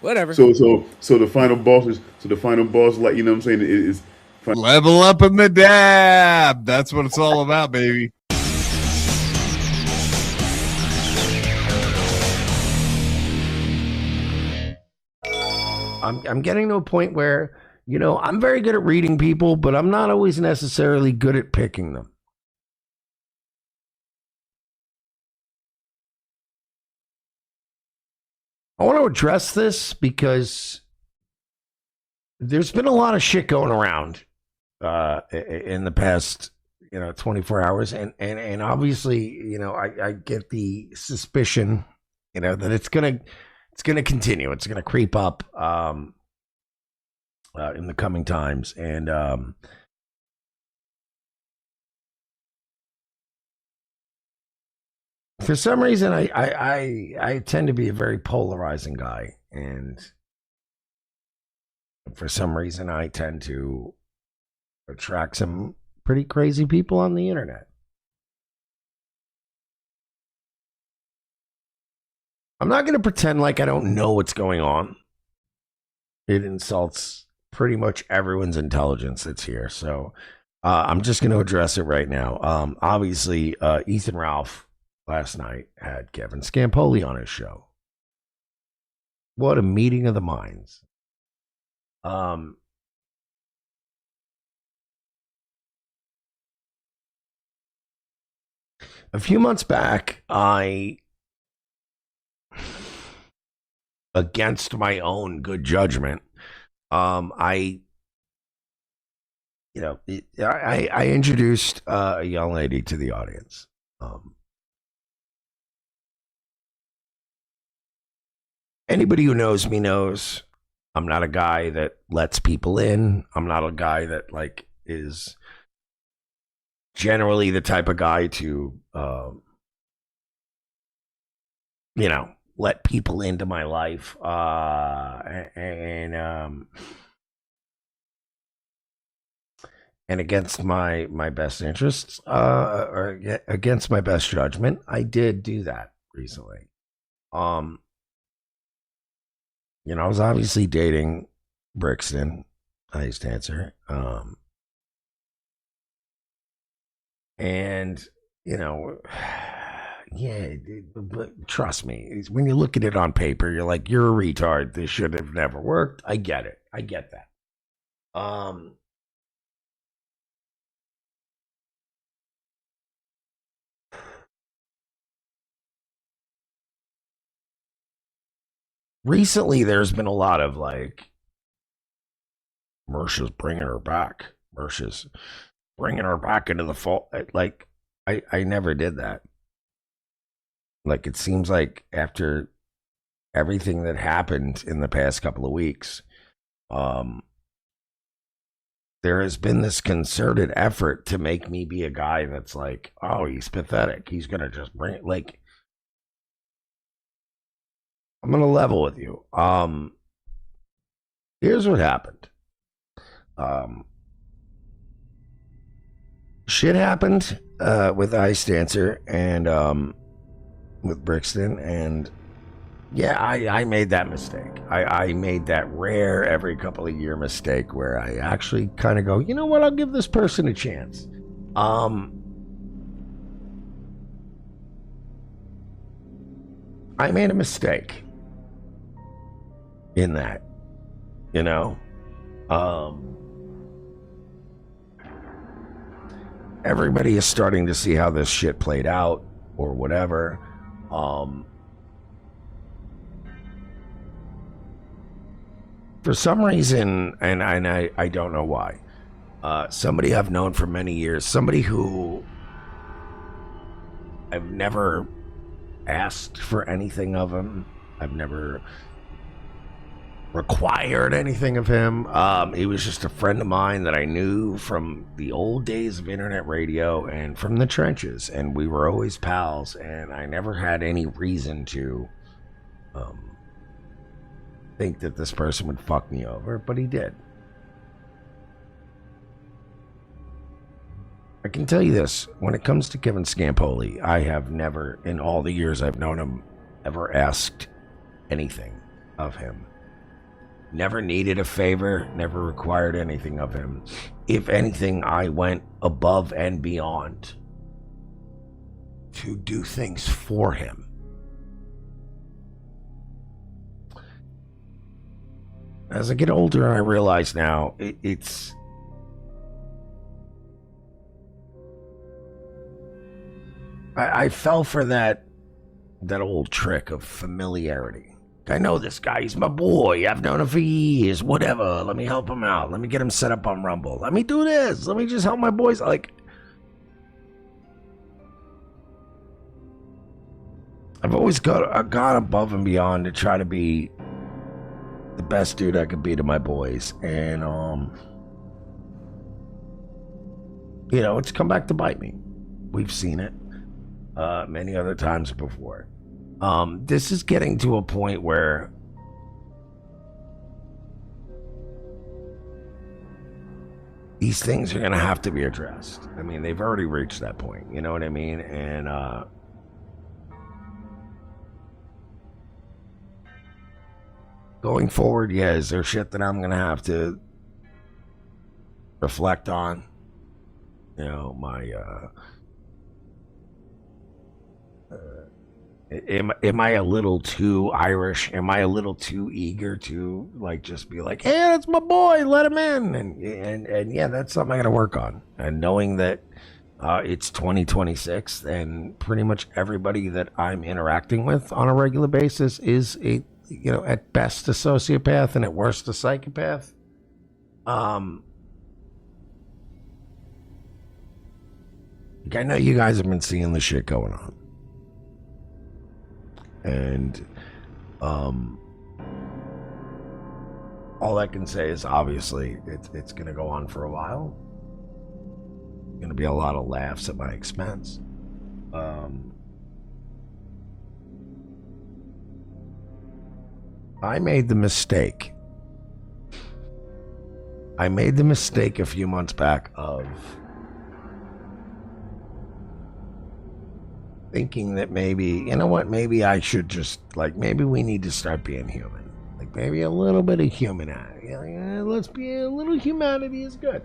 Whatever. So the final boss is like, you know what I'm saying, is Level up in the dab. That's what it's all about, baby. I'm getting to a point where, I'm very good at reading people, but I'm not always necessarily good at picking them. I want to address this because there's been a lot of shit going around in the past, 24 hours. And obviously, I get the suspicion, that it's going to continue. It's going to creep up in the coming times. And for some reason, I tend to be a very polarizing guy. And for some reason, I tend to attract some pretty crazy people on the internet. I'm not going to pretend like I don't know what's going on. It insults pretty much everyone's intelligence that's here. So I'm just going to address it right now. Obviously, Ethan Ralph last night had Kevin Scampoli on his show. What a meeting of the minds. A few months back, against my own good judgment, I introduced a young lady to the audience. Anybody who knows me knows I'm not a guy that lets people in. I'm not a guy that is generally the type of guy to, let people into my life. And against my best interests, or against my best judgment, I did do that recently. I was obviously dating Brixton, ice dancer. And, yeah, but trust me, when you look at it on paper, you're like, you're a retard. This should have never worked. I get it. I get that. Recently, there's been a lot of Mersh is bringing her back. Mersh is bringing her back into the fold. I never did that. It seems like after everything that happened in the past couple of weeks, there has been this concerted effort to make me be a guy that's like, oh, he's pathetic. He's going to just bring it. I'm going to level with you. Here's what happened. Shit happened with Ice Dancer and with Brixton, and yeah, I made that mistake. I made that rare every couple of year mistake where I actually kind of go, you know what, I'll give this person a chance. I made a mistake in that, everybody is starting to see how this shit played out or whatever. For some reason, and I don't know why, somebody I've known for many years, somebody who I've never asked for anything of him, I've never required anything of him. He was just a friend of mine that I knew from the old days of internet radio and from the trenches, and we were always pals, and I never had any reason to think that this person would fuck me over, but he did. I can tell you this, when it comes to Kevin Scampoli, I have never, in all the years I've known him, ever asked anything of him. Never needed a favor, never required anything of him. If anything, I went above and beyond to do things for him. As I get older, I realize now it's I fell for that old trick of familiarity. I know this guy, he's my boy, I've known him for years, whatever, let me help him out, let me get him set up on Rumble, let me do this, let me just help my boys. Like, I've always gone above and beyond to try to be the best dude I could be to my boys, and you know, it's come back to bite me. We've seen it many other times before. This is getting to a point where these things are going to have to be addressed. I mean, they've already reached that point, you know what I mean? And going forward, yeah, is there shit that I'm going to have to reflect on? You know, my am I a little too Irish? Am I a little too eager to like just be like, hey, that's my boy, let him in? And yeah, that's something I got to work on. And knowing that it's 2026 and pretty much everybody that I'm interacting with on a regular basis is a, you know, at best a sociopath and at worst a psychopath. I know you guys have been seeing the shit going on. And all I can say is obviously it's going to go on for a while. Going to be a lot of laughs at my expense. I made the mistake. A few months back of thinking that maybe, you know what, maybe I should just, like, maybe we need to start being human. Like, maybe a little bit of humanity. Let's be a little humanity is good.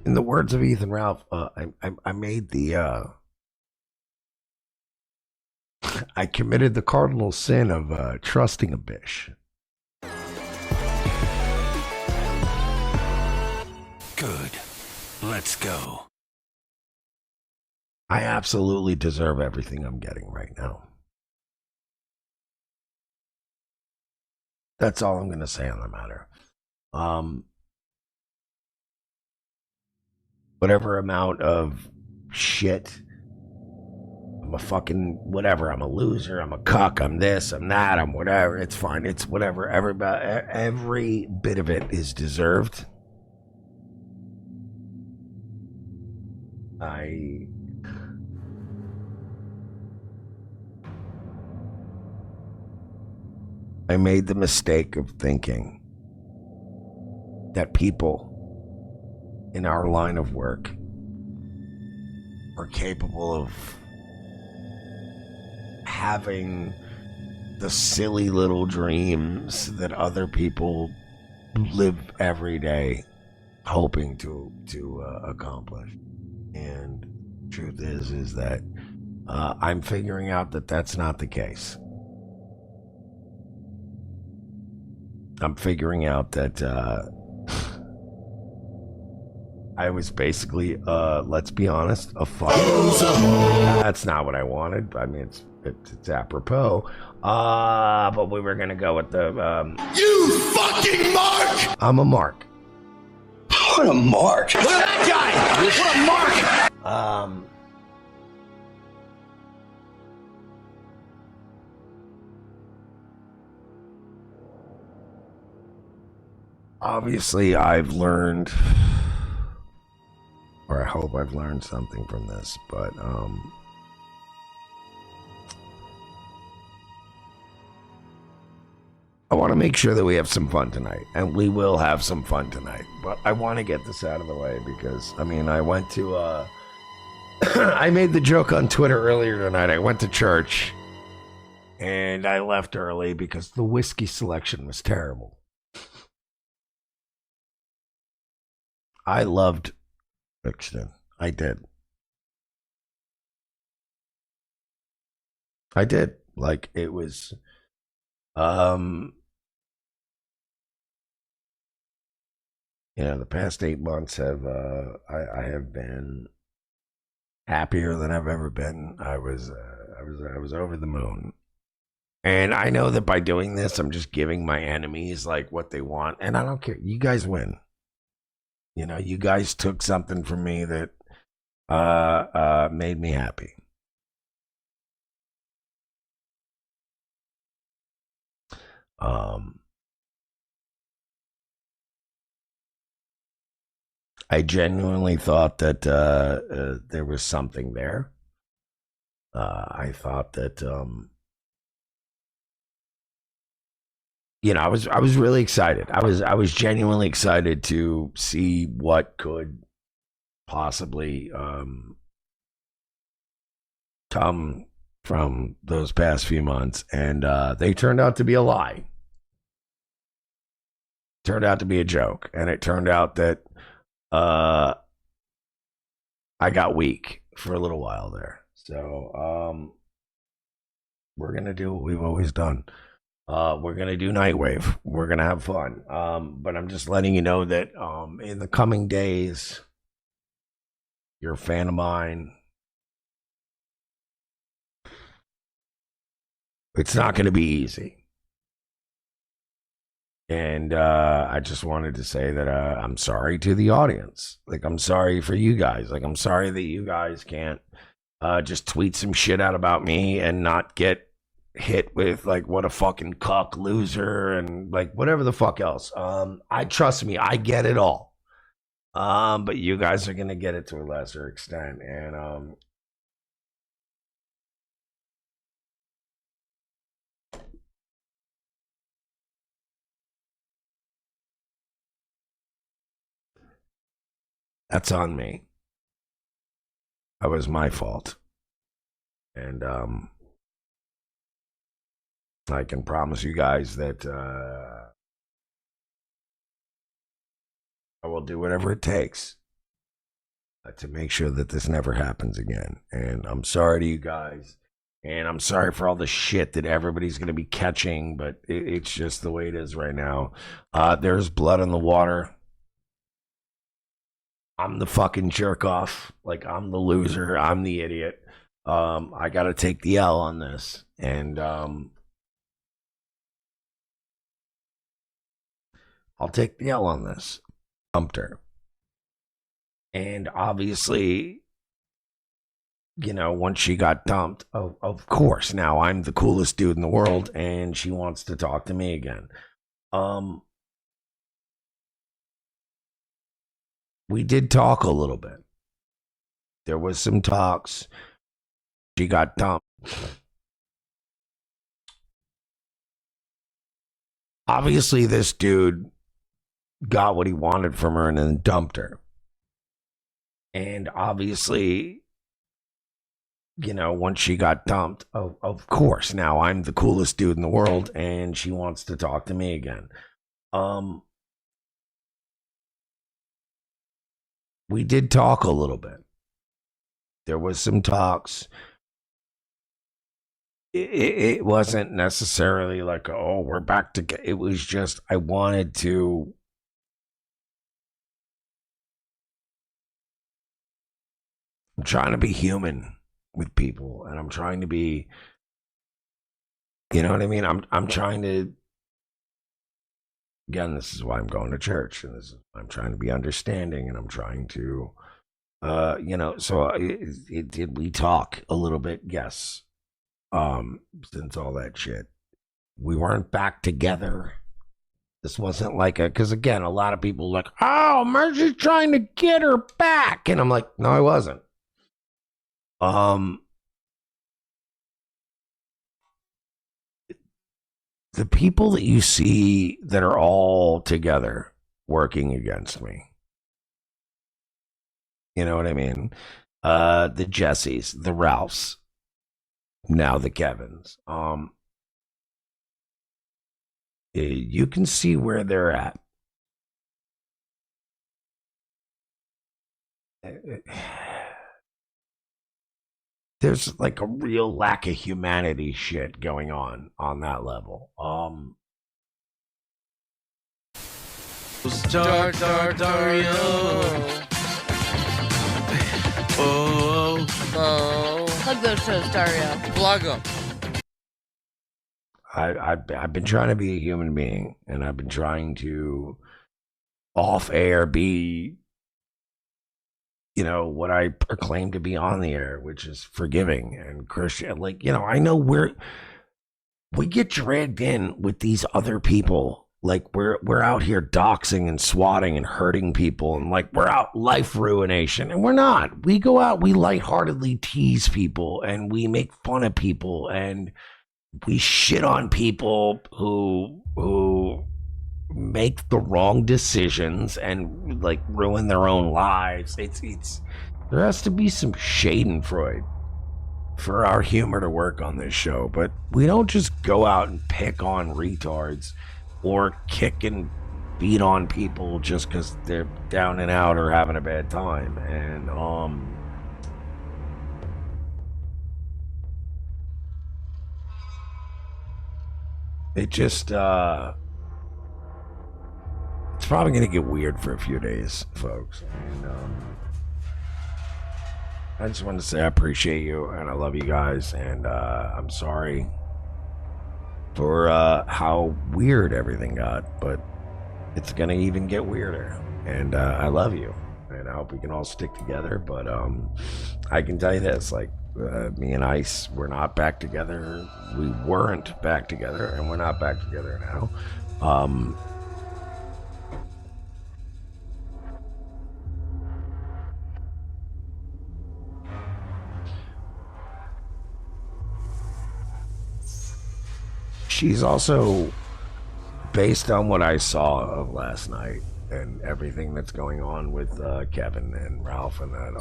In the words of Ethan Ralph, I made the, I committed the cardinal sin of trusting a bitch. Good. Let's go. I absolutely deserve everything I'm getting right now. That's all I'm going to say on the matter. Whatever amount of shit, I'm a fucking whatever, I'm a loser, I'm a cuck, I'm this, I'm that, I'm whatever, it's fine, it's whatever. Every bit of it is deserved. I made the mistake of thinking that people in our line of work are capable of having the silly little dreams that other people live every day hoping to accomplish. And truth is that I'm figuring out that that's not the case. I'm figuring out that I was basically, let's be honest, a fuck. That's not what I wanted. I mean, it's apropos. But we were gonna go with the You fucking mark! I'm a mark. What a mark! Look at that guy! What a mark! Obviously, I've learned, or I hope I've learned something from this, but I want to make sure that we have some fun tonight, and we will have some fun tonight. But I want to get this out of the way because, I mean, I went to I made the joke on Twitter earlier tonight. I went to church and I left early because the whiskey selection was terrible. I loved Brixton. I did. I did. Like it was the past 8 months have I have been happier than I've ever been. I was over the moon. And I know that by doing this, I'm just giving my enemies like what they want. And I don't care. You guys win. You know, you guys took something from me that made me happy. I genuinely thought that there was something there. I thought that I was really excited. I was genuinely excited to see what could possibly come from those past few months, and they turned out to be a lie. Turned out to be a joke, and it turned out that I got weak for a little while there. So we're gonna do what we've always done. We're gonna do Nightwave. We're gonna have fun. But I'm just letting you know that in the coming days, you're a fan of mine. It's not gonna be easy. And I just wanted to say that I'm sorry to the audience. Like, I'm sorry for you guys. Like, I'm sorry that you guys can't just tweet some shit out about me and not get hit with, like, what a fucking cuck loser and, like, whatever the fuck else. Trust me, I get it all. But you guys are going to get it to a lesser extent. And that's on me. That was my fault. And I can promise you guys that I will do whatever it takes to make sure that this never happens again. And I'm sorry to you guys. And I'm sorry for all the shit that everybody's going to be catching, but it's just the way it is right now. There's blood in the water. I'm the fucking jerk off. Like, I'm the loser. I'm the idiot. I got to take the L on this. And I'll take the L on this. Dumped her. And obviously, once she got dumped, of course, now I'm the coolest dude in the world, and she wants to talk to me again. We did talk a little bit. There was some talks. She got dumped. Obviously, this dude got what he wanted from her and then dumped her. And obviously, once she got dumped, of course, now I'm the coolest dude in the world, and she wants to talk to me again. We did talk a little bit. There was some talks. It wasn't necessarily like, oh, we're back together. It was just, I wanted to. I'm trying to be human with people, and I'm trying to be, you know what I mean? I'm trying to, again, this is why I'm going to church, and I'm trying to be understanding, and I'm trying to, so did we talk a little bit? Yes. Since all that shit, we weren't back together. This wasn't like because again, a lot of people are like, oh, Mersh is trying to get her back. And I'm like, no, I wasn't. The people that you see that are all together working against me, you know what I mean? the Jessies, the Ralphs, now the Kevins. You can see where they're at. There's like a real lack of humanity shit going on that level. Dario. Plug those shows, Dario. Plug them. I've been trying to be a human being, and I've been trying to off air be, what I proclaim to be on the air, which is forgiving and Christian. Like, I know we get dragged in with these other people. Like we're out here doxing and swatting and hurting people, and like we're out life ruination, and we're not. We go out, we lightheartedly tease people, and we make fun of people, and we shit on people who make the wrong decisions and like ruin their own lives. It's there has to be some schadenfreude for our humor to work on this show, but we don't just go out and pick on retards or kick and beat on people just because they're down and out or having a bad time. And it just it's probably gonna get weird for a few days, folks. And I just wanted to say I appreciate you and I love you guys, and I'm sorry for how weird everything got, but it's gonna even get weirder. And I love you, and I hope we can all stick together. But I can tell you this, like me and Ice, we're not back together. We weren't back together, and we're not back together now. She's also, based on what I saw of last night and everything that's going on with Kevin and Ralph and that,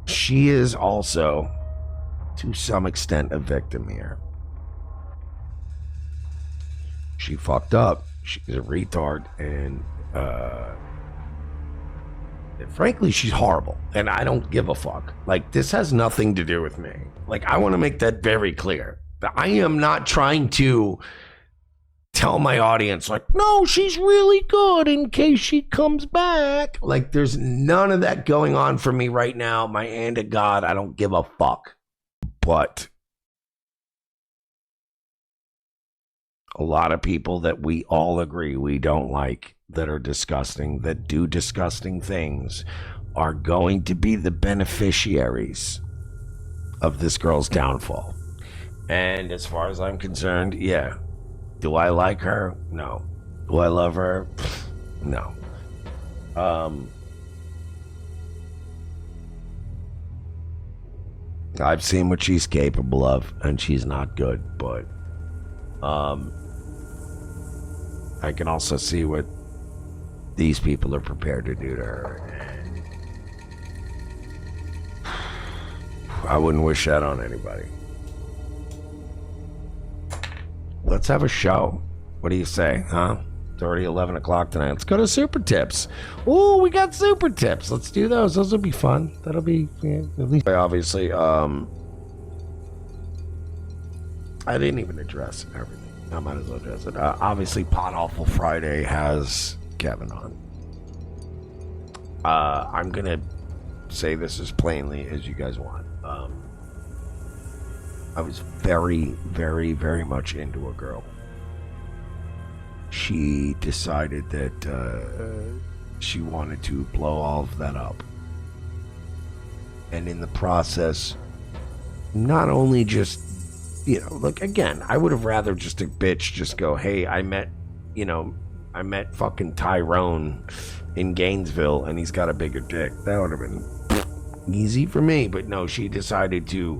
she is also, to some extent, a victim here. She fucked up. She's a retard, and frankly, she's horrible, and I don't give a fuck. Like, this has nothing to do with me. Like, I want to make that very clear. That I am not trying to tell my audience, like, no, she's really good in case she comes back. Like, there's none of that going on for me right now. My hand to God, I don't give a fuck. But a lot of people that we all agree we don't like, that are disgusting, that do disgusting things, are going to be the beneficiaries of this girl's downfall. And as far as I'm concerned, yeah. Do I like her? No. Do I love her? No. I've seen what she's capable of, and she's not good, but I can also see what these people are prepared to do to her. I wouldn't wish that on anybody. Let's have a show. What do you say, huh? It's already 11 o'clock tonight. Let's go to Super Tips. Oh, we got Super Tips. Let's do those. Those will be fun. That'll be, at least. Obviously, I didn't even address everything. I might as well address it. Obviously, Pot Awful Friday has Kevin on. I'm going to say this as plainly as you guys want. I was very, very, very much into a girl. She decided that she wanted to blow all of that up. And in the process, not only just, look, again, I would have rather just a bitch just go, hey, I met fucking Tyrone in Gainesville and he's got a bigger dick. That would have been easy for me. But no, she decided to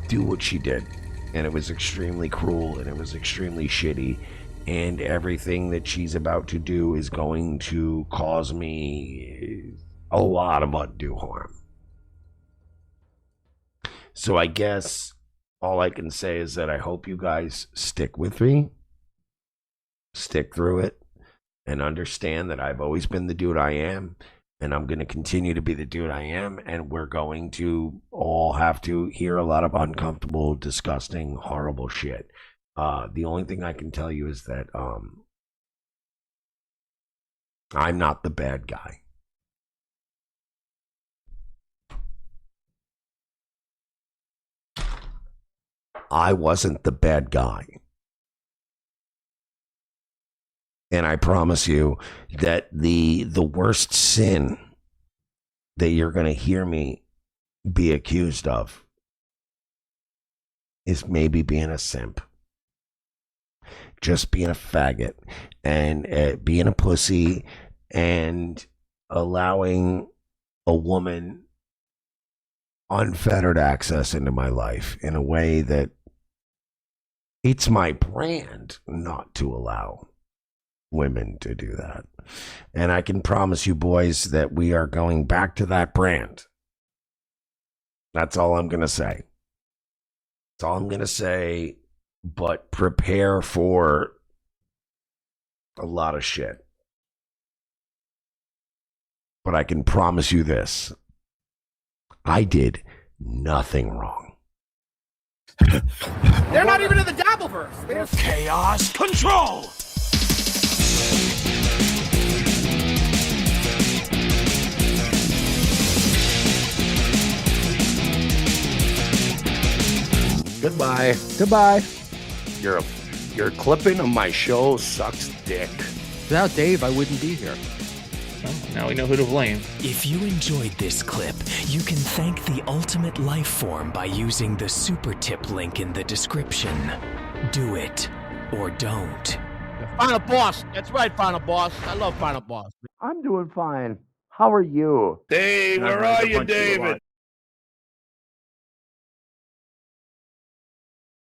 do what she did. And it was extremely cruel and it was extremely shitty. and everything that she's about to do is going to cause me a lot of undue harm. So I guess all I can say is that I hope you guys stick with me, stick through it, and understand that I've always been the dude I am, and I'm going to continue to be the dude I am, and we're going to all have to hear a lot of uncomfortable, disgusting, horrible shit. The only thing I can tell you is that I'm not the bad guy. I wasn't the bad guy. And I promise you that the worst sin that you're going to hear me be accused of is maybe being a simp. Just being a faggot and being a pussy and allowing a woman unfettered access into my life in a way that it's my brand not to allow women to do that. And I can promise you boys that we are going back to that brand. That's all I'm going to say. That's all I'm going to say, but prepare for a lot of shit. But I can promise you this. I did nothing wrong. They're not even in the Dabbleverse. They're Chaos control! Goodbye. Goodbye. Your clipping of my show sucks dick. Without Dave, I wouldn't be here. Well, now we know who to blame. If you enjoyed this clip, you can thank the ultimate life form by using the super tip link in the description. Do it or don't. Final Boss. That's right, Final Boss. I love Final Boss. I'm doing fine. How are you? Dave, where are you, David?